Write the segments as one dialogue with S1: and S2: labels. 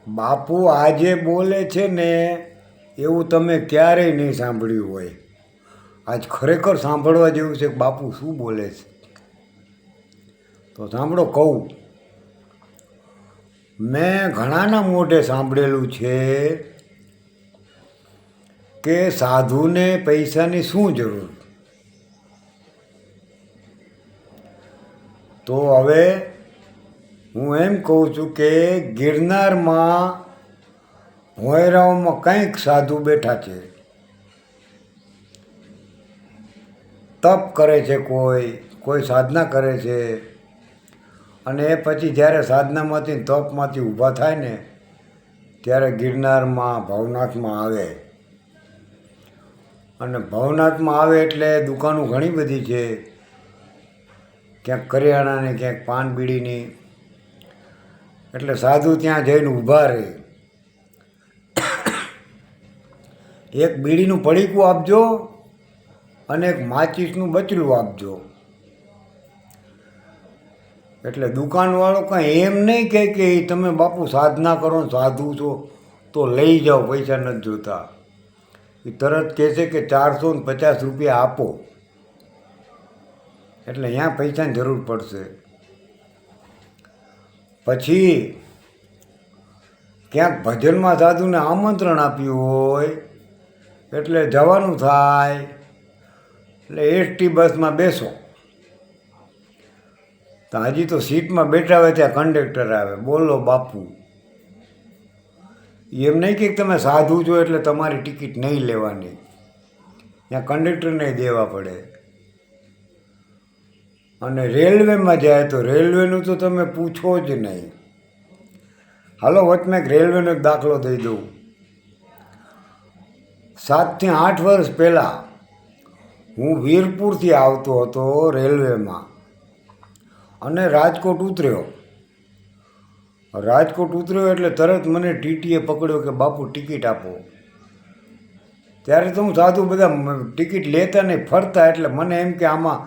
S1: બાપુ આજે બોલે છે ને એવું તમે ક્યારેય નહીં સાંભળ્યું હોય. આજ ખરેખર સાંભળવા જેવું છે કે બાપુ શું બોલે છે. તો સાંભળો કહું. મેં ઘણાના મોઢે સાંભળેલું છે કે સાધુને પૈસાની શું જરૂર. તો હવે હું એમ કહું છું કે ગિરનારમાં ભોંયરાઓમાં કંઈક સાધુ બેઠા છે. તપ કરે છે, કોઈ સાધના કરે છે, અને એ પછી જ્યારે સાધનામાંથી તપમાંથી ઊભા થાય ને ત્યારે ગિરનારમાં ભવનાથમાં આવે. અને ભવનાથમાં આવે એટલે દુકાનો ઘણી બધી છે, ક્યાંક કરિયાણાની, ક્યાંક પાન બીડીની. એટલે સાધુ ત્યાં જઈને ઊભા રહે. એક બીડીનું પડીકું આપજો અને એક માચીસનું બચલું આપજો. એટલે દુકાનવાળો કાંઈ એમ નહીં કહે કે તમે બાપુ સાધના કરો ને સાધુ છો તો લઈ જાઓ, પૈસા નથી જોતા. એ તરત કહેશે કે 450 રૂપિયા આપો. એટલે અહીંયા પૈસાની જરૂર પડશે. પછી ક્યાંક ભજનમાં સાધુને આમંત્રણ આપ્યું હોય એટલે જવાનું થાય. એટલે એસટી બસમાં બેસો તો હજી તો સીટમાં બેઠા હોય ત્યાં કંડક્ટર આવે, બોલો બાપુ. એમ નહીં કે તમે સાધુ છો એટલે તમારી ટિકિટ નહીં લેવાની, ત્યાં કંડક્ટરને દેવા પડે. અને રેલવેમાં જાય તો રેલવેનું તો તમે પૂછો જ નહીં. હાલો વચમાં એક રેલવેનો એક દાખલો દઈ દઉં. 7 થી 8 વર્ષ પહેલાં હું વીરપુરથી આવતો હતો રેલવેમાં અને રાજકોટ ઉતર્યો. એટલે તરત મને ટીટીએ પકડ્યો કે બાપુ ટિકિટ આપો. ત્યારે તો હું સાધુ બધા ટિકિટ લેતા નહીં, ફરતા. એટલે મને એમ કે આમાં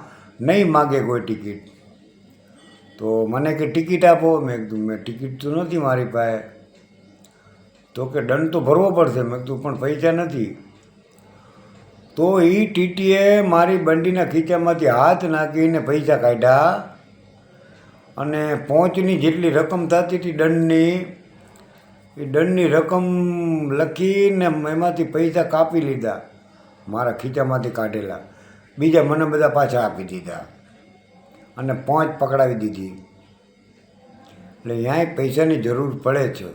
S1: નહીં માગે કોઈ ટિકિટ. તો મને કે ટિકિટ આપો. મેં કીધું મેં ટિકિટ તો નથી મારી પાસે. તો કે દંડ તો ભરવો પડશે. મેં કીધું પણ પૈસા નથી. તો એ ટીટીએ મારી બંડીના ખીચામાંથી હાથ નાખીને પૈસા કાઢ્યા અને પહોંચની જેટલી રકમ થતી હતી દંડની, એ દંડની રકમ લખીને એમાંથી પૈસા કાપી લીધા, મારા ખીચામાંથી કાઢેલા. બીજા મને બધા પાછા આપી દીધા અને પહોંચ પકડાવી દીધી. એટલે અહીંયા પૈસાની જરૂર પડે છે.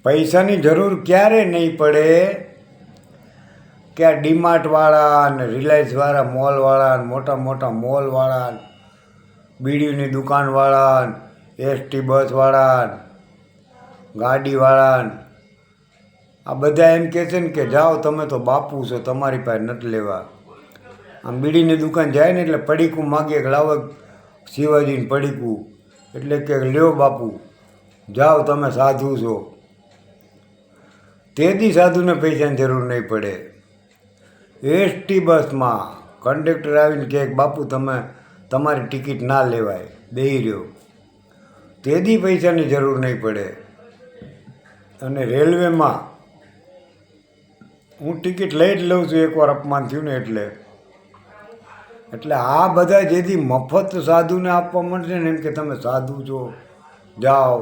S1: પૈસાની જરૂર ક્યારે નહીં પડે કે આ ડીમાર્ટવાળા ને રિલાયન્સવાળા, મોલવાળા, મોટા મોટા મોલવાળા, બીડીની દુકાનવાળા, એસટી બસવાળા, ગાડીવાળા, આ બધા એમ કહે છે ને કે જાઓ તમે તો બાપુ છો, તમારી પાસે નથી લેવા. આમ બીડીની દુકાન જાય ને એટલે પડીકું માગે કે લાવો શિવાજીને પડીકું. એટલે કે લ્યો બાપુ, જાઓ તમે સાધુ છો. તેથી સાધુને પૈસાની જરૂર નહીં પડે. એસટી બસમાં કંડક્ટર આવીને કહે બાપુ તમે તમારી ટિકિટ ના લેવાય, બેહી રહ્યો. તેથી પૈસાની જરૂર નહીં પડે. અને રેલવેમાં હું ટિકિટ લઈ જ લઉં છું એકવાર અપમાન થયું ને એટલે આ બધા જેથી મફત સાધુને આપવા માંડશે ને એમ કે તમે સાધુ છો જાઓ,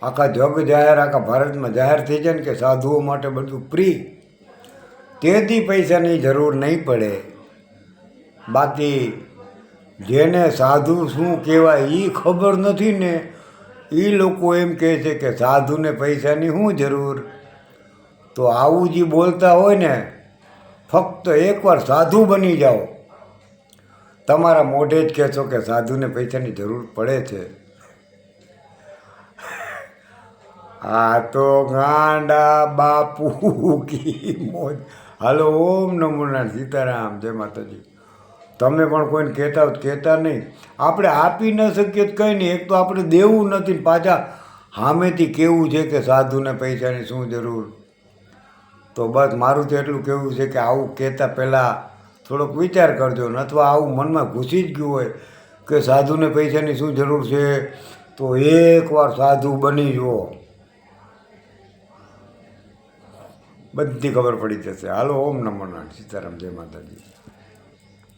S1: આખા જગ જાહેર, આખા ભારતમાં જાહેર થઈ જાય ને કે સાધુઓ માટે બધું ફ્રી. તેથી પૈસાની જરૂર નહીં પડે. બાકી જેને સાધુ શું કહેવાય એ ખબર નથી ને એ લોકો એમ કહે છે કે સાધુને પૈસાની શું જરૂર. તો આવું જે બોલતા હોય ને, ફક્ત એકવાર સાધુ બની જાઓ, તમારા મોઢે જ કહેશો કે સાધુને પૈસાની જરૂર પડે છે. આ તો ગાંડા બાપુ કી મોજ. હાલો ઓમ નમો નારાયણ, સીતારામ, જય માતાજી. તમે પણ કોઈને કહેતા હો કહેતા નહીં. આપણે આપી ન શકીએ તો કંઈ નહીં. એક તો આપણે દેવું નથી, પાછા સામેથી કેવું છે કે સાધુને પૈસાની શું જરૂર. તો બસ મારું તો એટલું કહેવું છે કે આવું કહેતા પહેલાં થોડોક વિચાર કરજો. ને અથવા આવું મનમાં ઘૂસી જ ગયું હોય કે સાધુને પૈસાની શું જરૂર છે, તો એકવાર સાધુ બની જુઓ, બધી ખબર પડી જશે. હાલો, ઓમ નમો નારાયણ, સીતારામ, જય માતાજી.